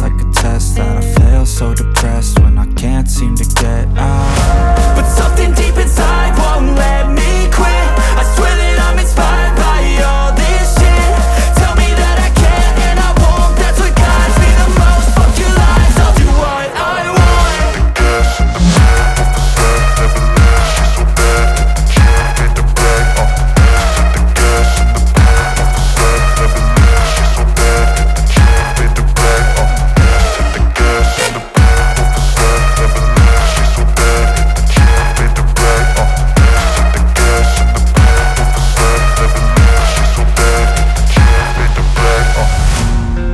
like a test that I fail, so depressed when I can't seem to get out. But something deep inside won't let me quit. I swear that I'm inspired by all this shit. Tell me that I can and I won't, that's what guides me the most. Fuck your lies, I'll do what I want.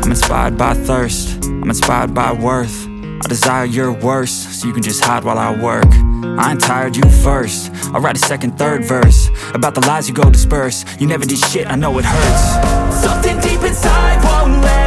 I'm inspired by thirst, I'm inspired by worth. I desire your worst, so you can just hide while I work. I ain't tired, you first. I'll write a second, third verse about the lies you go disperse. You never did shit, I know it hurts. Something deep inside won't let